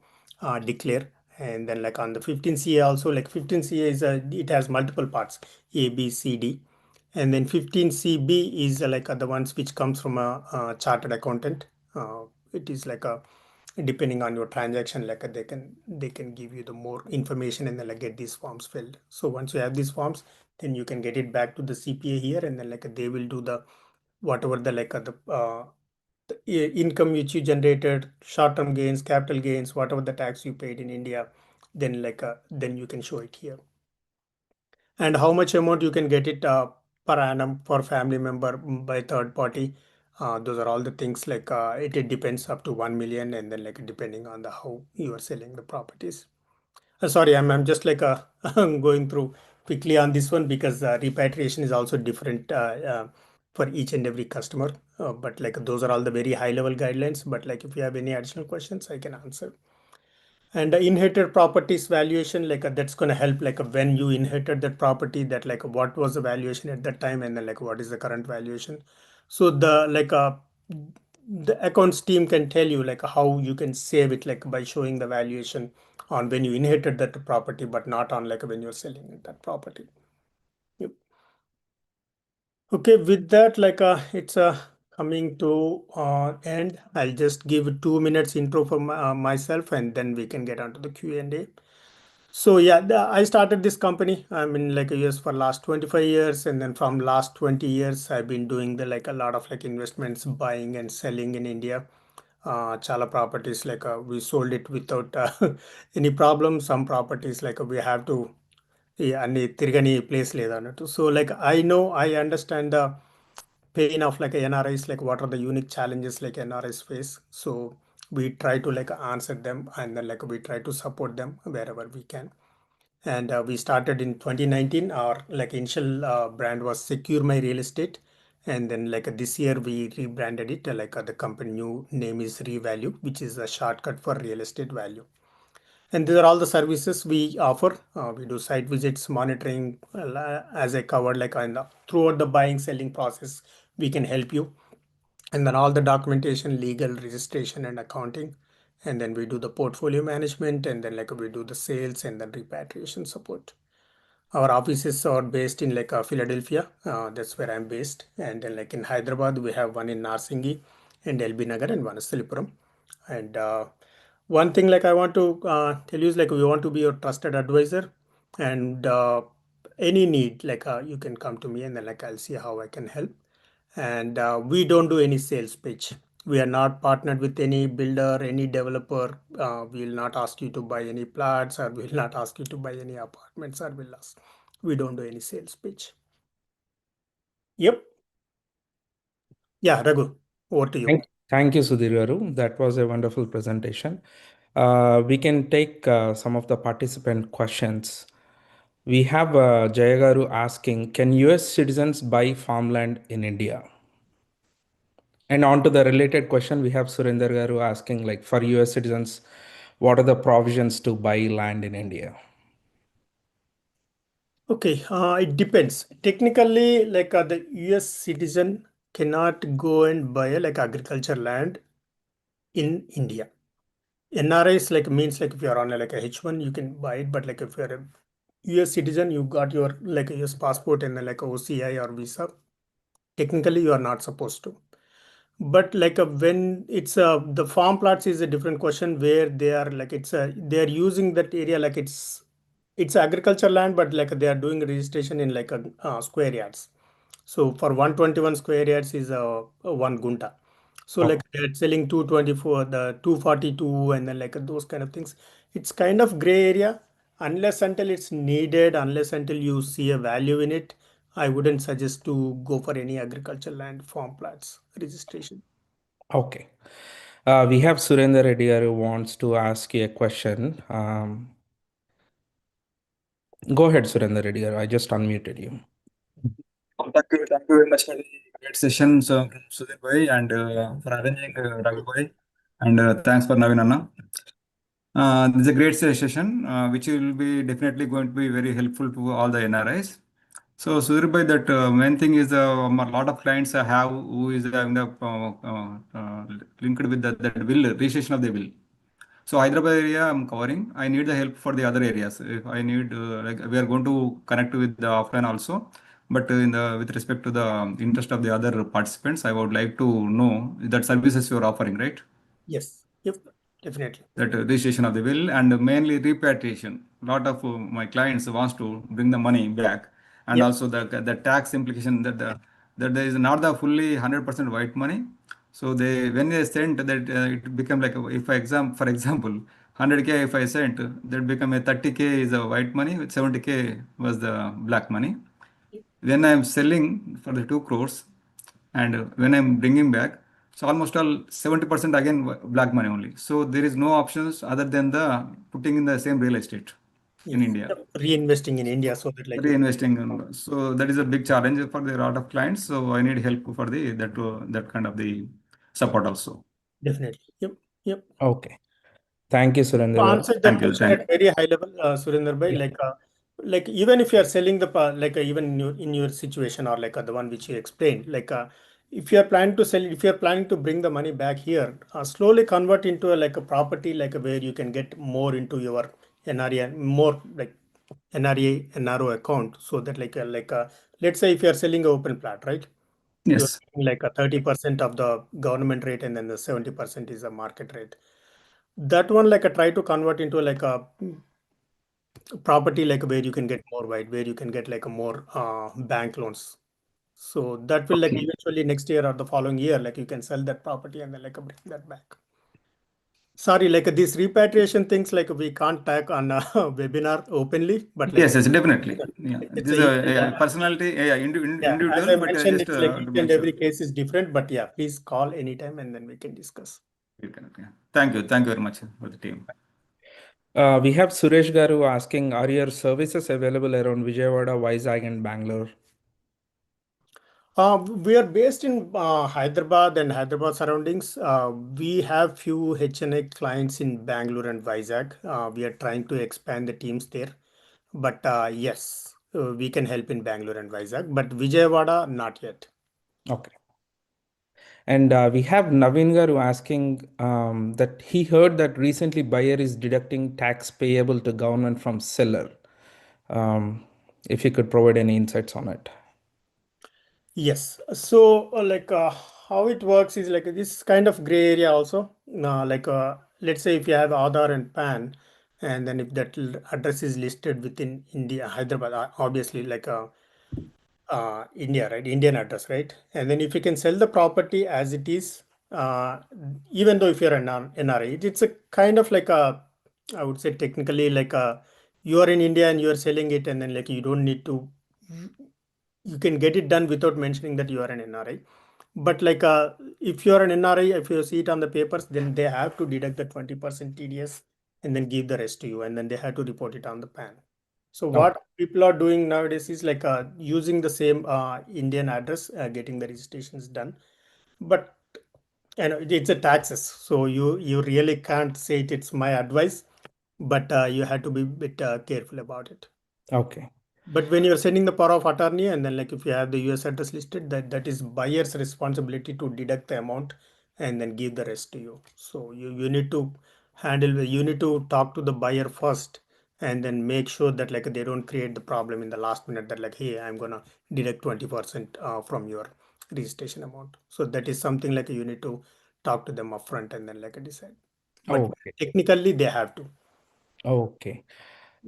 declare. And then like on the 15 CA also, like 15 CA is it has multiple parts, A, B, C, D. And then 15 CB is like the ones which comes from a chartered accountant. It is like a depending on your transaction, like they can give you the more information and then like get these forms filled. So once you have these forms, then you can get it back to the CPA here, and then like they will do the whatever the like the income which you generated, short-term gains, capital gains, whatever the tax you paid in India, then like then you can show it here. And how much amount you can get it per annum for family member by third party. Those are all the things like it depends up to 1 million, and then like depending on the how you are selling the properties. Sorry, I'm just like going through quickly on this one because repatriation is also different for each and every customer. But like those are all the very high level guidelines. But like if you have any additional questions, I can answer. And the inherited properties valuation, like that's going to help like when you inherited that property, that like what was the valuation at that time, and then like what is the current valuation. So the accounts team can tell you like how you can save it, like by showing the valuation on when you inherited that property, but not on like when you're selling that property. Yep. Okay, with that, like it's coming to end. I'll just give 2 minutes intro for myself, and then we can get onto the Q&A. So yeah, I started this company. I'm in like a US for last 25 years, and then from last 20 years, I've been doing the like a lot of like investments, buying and selling in India. Chala properties like we sold it without any problem. Some properties like we have to అన్ని తిరగని place లేదన్నట్టు. So like I understand the pain of like NRIs, like what are the unique challenges like NRIs face. So we try to like answer them, and then like we try to support them wherever we can. And we started in 2019. Our like initial brand was Secure My Real Estate, and then like this year we rebranded it. Like the company new name is Revalue, which is a shortcut for real estate value. And these are all the services we offer. We do site visits, monitoring, as I covered, like throughout the buying, selling process, we can help you. And then all the documentation, legal, registration, and accounting. And then we do the portfolio management, and then like we do the sales and then repatriation support. Our offices are based in like Philadelphia. That's where I'm based. And then like in Hyderabad, we have one in Narsingi and LB Nagar, and one in Silipuram. And one thing like I want to tell you is like we want to be your trusted advisor, and any need like you can come to me, and then like I'll see how I can help. And we don't do any sales pitch. We are not partnered with any builder, any developer. We will not ask you to buy any plots, or we will not ask you to buy any apartments or villas. We don't do any sales pitch. Yep. Yeah, Raghu, over to you. Thank you, Sudhir Garu. That was a wonderful presentation. We can take some of the participant questions. We have Jaya Garu asking, can US citizens buy farmland in India? And on to the related question, we have Surinder Garu asking, like, for US citizens, what are the provisions to buy land in India? Okay, it depends. Technically, the US citizen cannot go and buy like agriculture land in India. NRIs like means like if you are on like a H1, you can buy it, but like if you're a US citizen, you got your like a US passport and then like a OCI or visa. Technically, you are not supposed to. But like when it's the farm plots is a different question where they are like they are using that area like it's agriculture land, but like they are doing registration in like a square yards. So for 121 square yards is one gunta. So like Okay. they're selling 224, the 242, and then like those kind of things. It's kind of gray area unless until it's needed, unless until you see a value in it. I wouldn't suggest to go for any agriculture land farm plots registration. Okay. We have Surendra Reddy here who wants to ask you a question. Go ahead, Surendra Reddy here. I just unmuted you. Thank you very much for the great session, so, Sudhir Bhai, and for arranging Raghu Bhai, and thanks for Navin Anna. This is a great session, which will be definitely going to be very helpful to all the NRIs. So, Sudhir Bhai, that main thing is a lot of clients have who is having the linked with that will registration of the will. So Hyderabad area I'm covering. I need the help for the other areas. If I need, like we are going to connect with the offline also, but in the with respect to the interest of the other participants, I would like to know that services you are offering, right? Yes. Yep. Definitely. That registration of the will and mainly repatriation. A lot of my clients wants to bring the money back, and Yep. also the tax implication that there is not the fully 100% white money. So they when they sent that it become like if I for example 100K if I sent that become a 30K is a white money with 70K was the black money. When I am selling for the 2 crores and when I'm bringing back, so almost all 70% again black money only. So there is no options other than the putting in the same real estate in Yes. India, Yep. Reinvesting in India so that like you can. reinvesting. So that is a big challenge for the lot of clients. So I need help for the that kind of the support also. Definitely. Yep. Yep. Okay. Thank you, To Surendra. answer that Thank you. question Thank at very high level, Surinder Bhai, Yeah. like even if you are selling even in your situation or like the one which you explained, if you are planning to sell, if you are planning to bring the money back here, slowly convert into a like a property where you can get more into your NRI and more like NRA NRO account, so that let's say if you are selling an open plat, right? You are Yes. getting like a 30% of the government rate and then the 70% is the market rate. That one like I try to convert into like a property like where you can get more wide, where you can get like a more bank loans. So that will like Okay. eventually next year or the following year, like you can sell that property and then like bring that back. Sorry, like these repatriation things, like we can't talk on a webinar openly, but like Yes, yes, definitely. Yeah, it's this is a a personality, yeah, yeah, as individual, I but mentioned, just it's like to each make and sure. every case is different, but yeah, please call anytime and then we can discuss. You can, okay. Thank you very much for the team. We have Suresh Garu asking, are your services available around Vijayawada, Vizag, and Bangalore? We are based in Hyderabad and Hyderabad surroundings. We have few HNA clients in Bangalore and Vizag. We are trying to expand the teams there. But yes, we can help in Bangalore and Vizag. But Vijayawada, not yet. Okay. And we have Naveen Garu asking that he heard that recently buyer is deducting tax payable to government from seller. Um, if you could provide any insights on it. Yes. So, how it works is like this kind of gray area also. Let's say if you have Aadhaar and PAN, and then if that address is listed within India, Hyderabad, obviously India, right? Indian address, right? And then if you can sell the property as it is, even though if you're an NRI, it's a kind of like I would say technically you are in India and you are selling it, and then like you don't need to, you can get it done without mentioning that you are an NRI. But if you are an NRI, if you see it on the papers, then they have to deduct the 20% TDS and then give the rest to you, and then they have to report it on the PAN. So Okay. what people are doing nowadays is using the same Indian address, getting the registrations done. But it's a taxes, so you really can't say it. It's my advice, but you have to be a bit careful about it. Okay. But when you're sending the power of attorney, and then like if you have the US address listed, that is buyer's responsibility to deduct the amount and then give the rest to you. So you need to you need to talk to the buyer first and then make sure that like they don't create the problem in the last minute that like, hey, I'm gonna deduct 20% from your registration amount. So that is something like you need to talk to them upfront and then like decide. But Okay. technically they have to. Okay.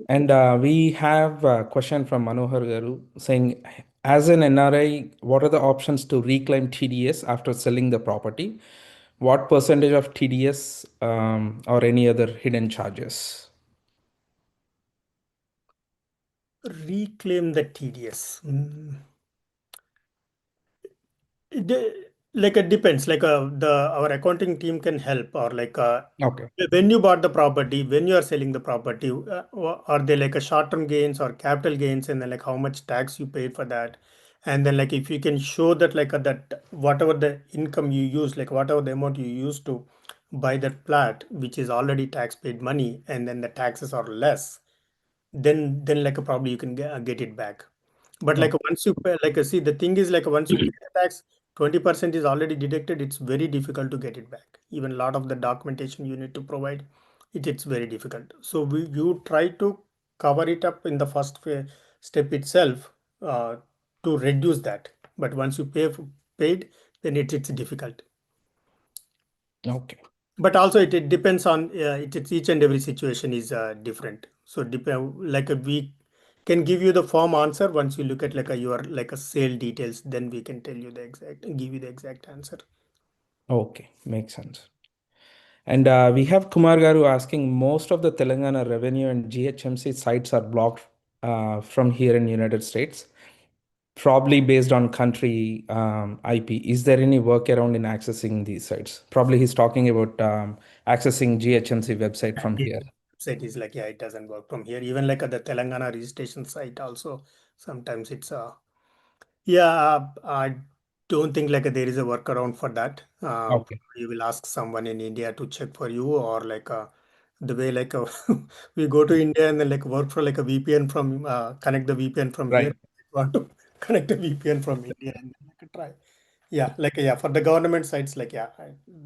And we have a question from Manohar Garu saying, as an NRI, what are the options to reclaim TDS after selling the property? What percentage of TDS or any other hidden charges? Reclaim the TDS. Like it depends. Like the our accounting team can help, or like Okay. when you bought the property, when you are selling the property, are they like a short-term gains or capital gains, and then like how much tax you paid for that, and then like if you can show that like that whatever the income you use, like whatever the amount you use to buy that flat, which is already tax paid money, and then the taxes are less, then like probably you can get it back. But like Okay. once you pay, like see the thing is like once you pay the tax, 20% is already deducted. It's very difficult to get it back. Even a lot of the documentation you need to provide, it's very difficult. So you try to cover it up in the first step itself uh, to reduce that. But once you paid, then it's difficult. Okay. But also it depends on it's each and every situation is different. So like we can give you the firm answer once you look at like your like a sale details, then we can tell you the exact give you the exact answer. Okay. Makes sense. And we have Kumar Garu asking, most of the Telangana revenue and GHMC sites are blocked from here in United States, probably based on country IP. Is there any workaround in accessing these sites? Probably he's talking about accessing GHMC website from here. Website is like, yeah, it doesn't work from here. Even like at the Telangana registration site also, sometimes it's yeah, I don't think like there is a workaround for that. Okay. You will ask someone in India to check for you, or like the way like we go to India and then like work for like a VPN from connect the VPN from here. Right. Want to connect a VPN from India and then like try. Yeah, like yeah, for the government sites, like yeah,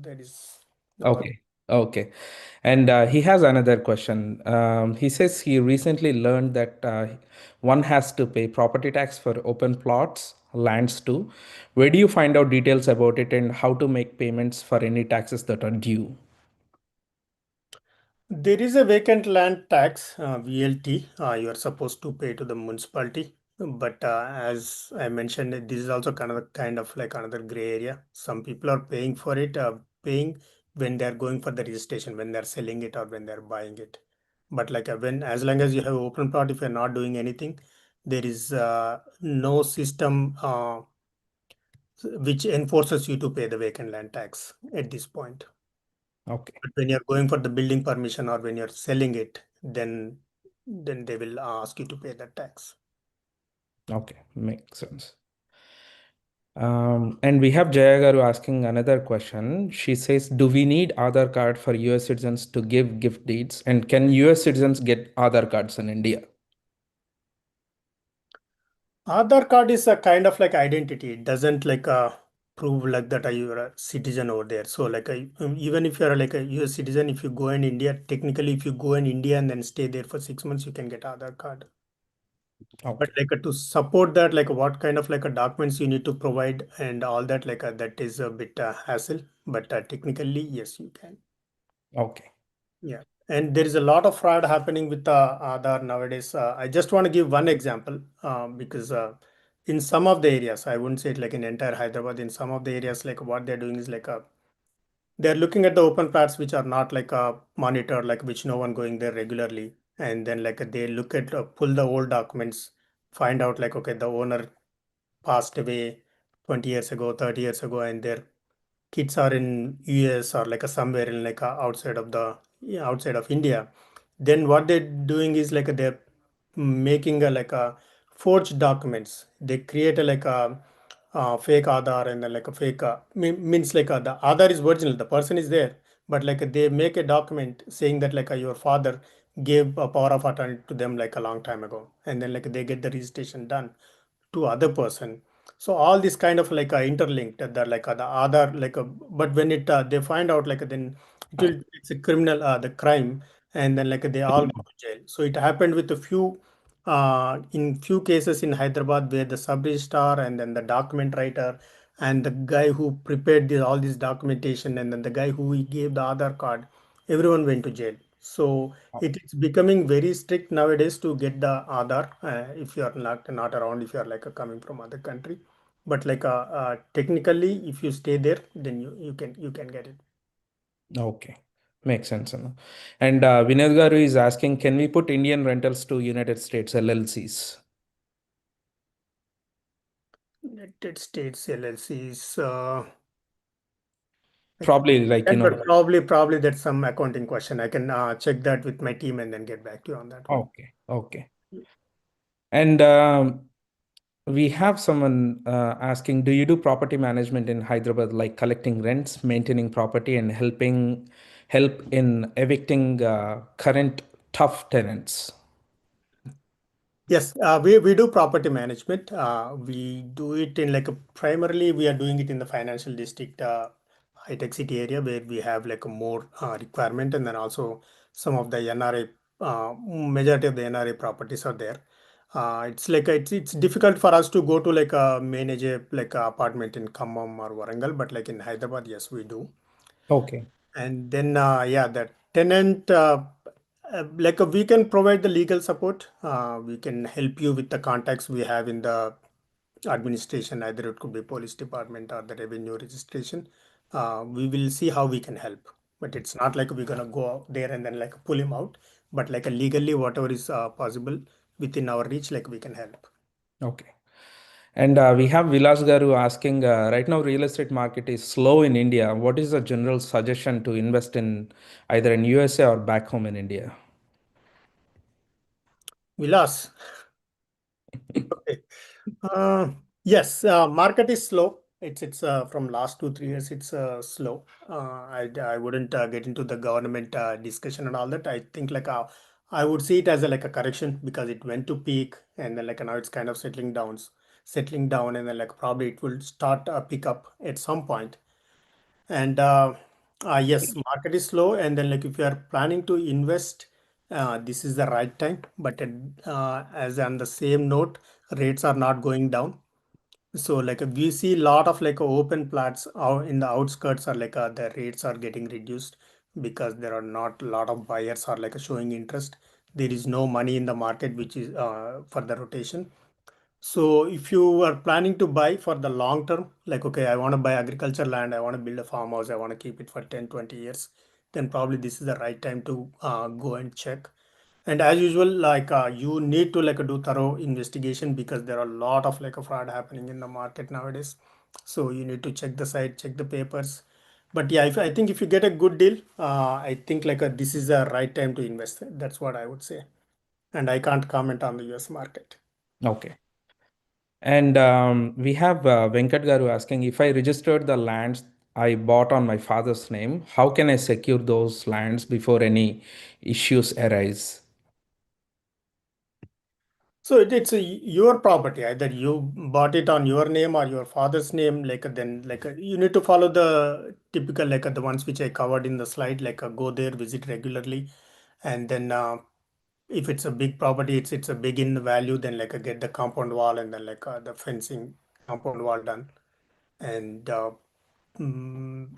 that is the work. Okay. Okay. And he has another question. He says he recently learned that one has to pay property tax for open plots, lands too. Where do you find out details about it and how to make payments for any taxes that are due? There is a vacant land tax, VLT, you are supposed to pay to the municipality. But as I mentioned, this is also kind of like another gray area. Some people are paying for it, paying when they're going for the registration, when they're selling it or when they're buying it. But like when as long as you have open plot, if you're not doing anything, there is no system which enforces you to pay the vacant land tax at this point. Okay. But when you're going for the building permission or when you're selling it, then they will ask you to pay that tax. Okay. Makes sense. And we have Jaya Garu asking another question. She says, do we need Aadhaar card for US citizens to give gift deeds? And can US citizens get Aadhaar cards in India? Aadhaar card is a kind of like identity. It doesn't like prove like that you're a citizen over there. So like even if you're like a US citizen, if you go in India, technically if you go in India and then stay there for 6 months, you can get Aadhaar card. But Okay. like to support that, like what kind of like a documents you need to provide and all that, like that is a bit hassle. But technically, yes, you can. Okay. Yeah, and there is a lot of fraud happening with Aadhaar nowadays. I just want to give one example because in some of the areas, I wouldn't say it like in entire Hyderabad. In some of the areas, like what they're doing is like they're looking at the open plats which are not like monitored, like which no one going there regularly, and then like they look at pull the old documents, find out like okay, the owner passed away 20 years ago, 30 years ago, and their kids are in US or like a somewhere in like outside of the yeah, outside of India, then what they're doing is like they're making a like a forged documents. They create a like a fake Aadhaar and then like a fake means like the Aadhaar is original, the person is there, but like they make a document saying that like your father gave a power of attorney to them like a long time ago, and then like they get the registration done to other person. So all this kind of like interlinked, the like the other like but when it they find out like then it's a criminal the crime, and then like they all go to jail. So it happened with a few in few cases in Hyderabad where the sub registrar and then the document writer and the guy who prepared all this documentation and then the guy who he gave the Aadhaar card, everyone went to jail. So it's becoming very strict nowadays to get the Aadhaar if you are not around, if you are like coming from other country. But like technically, if you stay there, then you can get it. Okay. Makes sense. And Vinod Garu is asking, can we put Indian rentals to United States LLCs? United States LLCs. Probably like, And but probably that's some accounting question. I can check that with my team and then get back to you on that one. okay, okay. And we have someone asking, do you do property management in Hyderabad, like collecting rents, maintaining property, and help in evicting current tough tenants? Yes, we do property management. We do it in like primarily we are doing it in the financial district, high tech city area where we have like a more requirement, and then also some of the NRI, majority of the NRI properties are there. It's like it's difficult for us to go to like manage a like a apartment in Khammam or Warangal, but like in Hyderabad, yes, we do. Okay, And then, yeah, the tenant, like we can provide the legal support. We can help you with the contacts we have in the administration, either it could be police department or the revenue registration. We will see how we can help. But it's not like we're gonna go out there and then like pull him out. But like legally, whatever is possible within our reach, like we can help. okay. And we have Vilas Garu asking, right now real estate market is slow in India. What is the general suggestion to invest in either in USA or back home in India? Vilas. Okay. Uh, yes, market is slow. It's from last 2 3 years. It's slow. I wouldn't get into the government discussion and all that. I think like I would see it as a like a correction because it went to peak and then like now it's kind of settling down, and then like probably it will start pick up at some point. And yes, market is slow, and then like if you are planning to invest, this is the right time. But as on the same note, rates are not going down. So like we see a lot of like open plats out in the outskirts are like the rates are getting reduced because there are not a lot of buyers are like showing interest. There is no money in the market which is for the rotation. So if you are planning to buy for the long term, like, okay, I want to buy agriculture land, I want to build a farmhouse, I want to keep it for 10, 20 years, then probably this is the right time to go and check. And as usual, like you need to like do thorough investigation because there are a lot of like a fraud happening in the market nowadays. So you need to check the site, check the papers. But yeah, I think if you get a good deal, I think like this is the right time to invest. That's what I would say. And I can't comment on the US market. Okay. And we have Venkat Garu asking, if I registered the lands I bought on my father's name, how can I secure those lands before any issues arise? So it's your property. Either you bought it on your name or your father's name. Like then, like you need to follow the typical like the ones which I covered in the slide. Like go there, visit regularly, and then if it's a big property, it's a big in value. Then like get the compound wall and then like the fencing compound wall done. And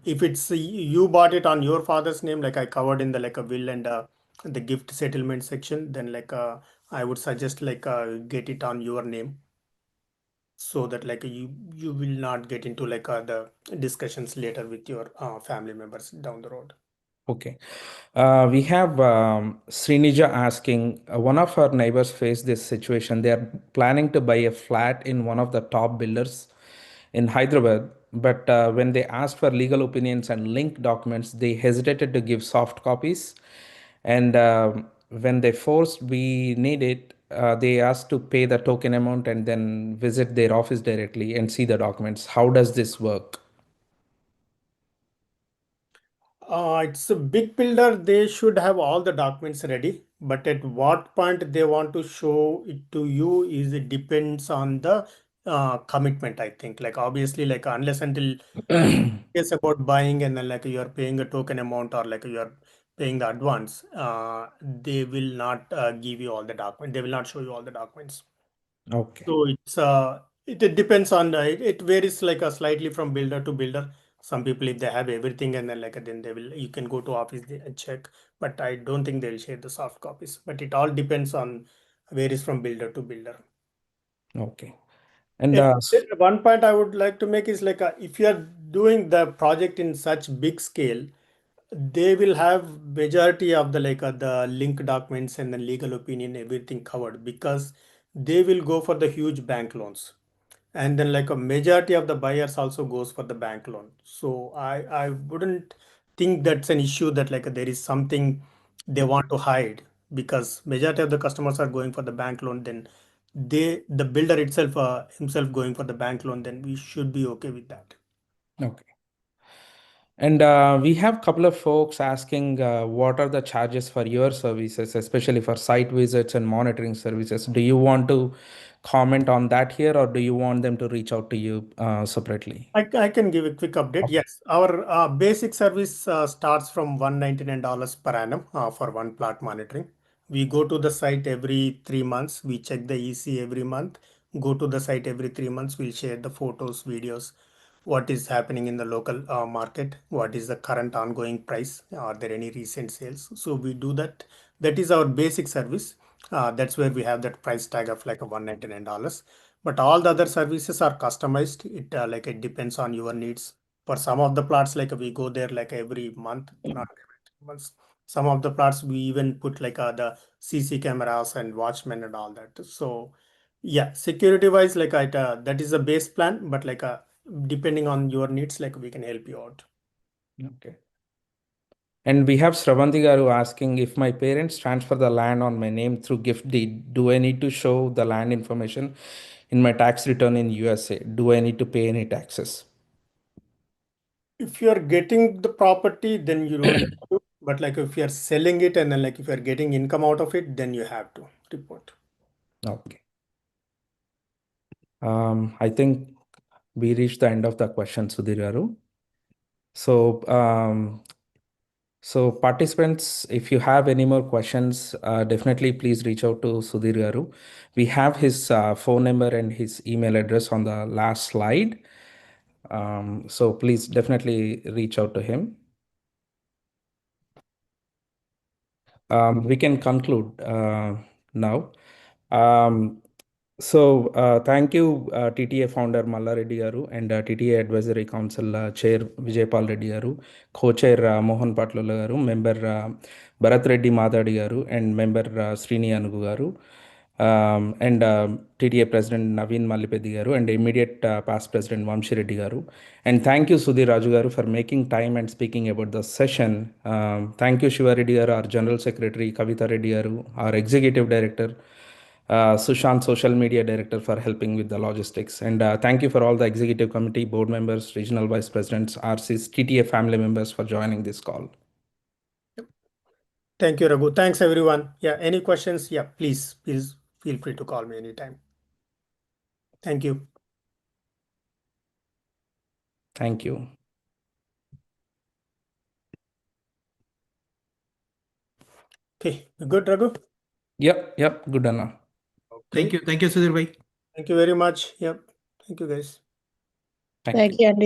if it's you bought it on your father's name, like I covered in the like a will and the gift settlement section, then like I would suggest like get it on your name so that like you will not get into like the discussions later with your family members down the road. Okay. We have Srinija asking, one of her neighbors faced this situation. They are planning to buy a flat in one of the top builders in Hyderabad, but when they asked for legal opinions and linked documents, they hesitated to give soft copies. And when they forced we need it, they asked to pay the token amount and then visit their office directly and see the documents. How does this work? It's a big builder. They should have all the documents ready. but at what point they want to show it to you is it depends on the commitment, I think. Like obviously, like unless until it's about buying and then like you're paying a token amount or like you're paying the advance, they will not give you all the documents. They will not show you all the documents. Okay. So it depends on it varies like a slightly from builder to builder. Some people if they have everything and then like then they will you can go to office and check, but I don't think they'll share the soft copies. But it all depends on varies from builder to builder. Okay. And And one point I would like to make is like if you are doing the project in such big scale, they will have majority of the like the link documents and the legal opinion everything covered because they will go for the huge bank loans, and then like a majority of the buyers also goes for the bank loan. So I wouldn't think that's an issue that like there is something they want to hide, because majority of the customers are going for the bank loan, then the builder itself himself going for the bank loan, then we should be okay with that. okay. And we have a couple of folks asking what are the charges for your services, especially for site visits and monitoring services. Do you want to comment on that here, or do you want them to reach out to you separately? I can give a quick update. Yes, our basic service starts from $199 per annum for one plot monitoring. We go to the site every 3 months. We check the EC every month. Go to the site every 3 months. We'll share the photos, videos, what is happening in the local market, what is the current ongoing price, are there any recent sales. So we do that. That is our basic service. That's where we have that price tag of like a $199. But all the other services are customized. It like it depends on your needs. For some of the plots, like we go there like every month, not every 3 months. Some of the plots we even put like the CC cameras and watchmen and all that. So yeah, security wise, like that is a base plan, but like depending on your needs, like we can help you out. Okay. And we have Sravanti Garu asking, if my parents transfer the land on my name through gift deed, do I need to show the land information in my tax return in USA? Do I need to pay any taxes? If you are getting the property, then you don't need to. But like if you are selling it and then like if you are getting income out of it, then you have to report. Okay. I think we reached the end of the question, Sudhir Garu. So participants, if you have any more questions, definitely please reach out to Sudhir Garu. We have his phone number and his email address on the last slide. So please definitely reach out to him. We can conclude now. Thank you, TTA founder Malla Reddy Garu and TTA Advisory Council Chair Vijaypal Reddy Garu, Co-Chair Mohan Patlula Garu, Member Bharat Reddy Madadi Garu, and Member Srini Anugu Garu, and TTA President Naveen Mallipedi Garu, and immediate past President Vamshi Reddy Garu. And thank you, Sudhir Raju Garu, for making time and speaking about the session. Thank you, Shiva Reddy Garu, our General Secretary, Kavita Reddy Garu, our Executive Director, Sushant, Social Media Director, for helping with the logistics. And thank you for all the Executive Committee, Board members, Regional Vice Presidents, RCs, TTA family members for joining this call. Thank you, Raghu. Thanks, everyone. Yeah, any questions? Yeah, please feel free to call me anytime. Thank you. Thank you. Okay, good, Raghu? Yep, good enough. Okay. Thank you, Sudhir bhai. Thank you very much. Yep. Thank you, guys. Thank Thank you. you, Andy.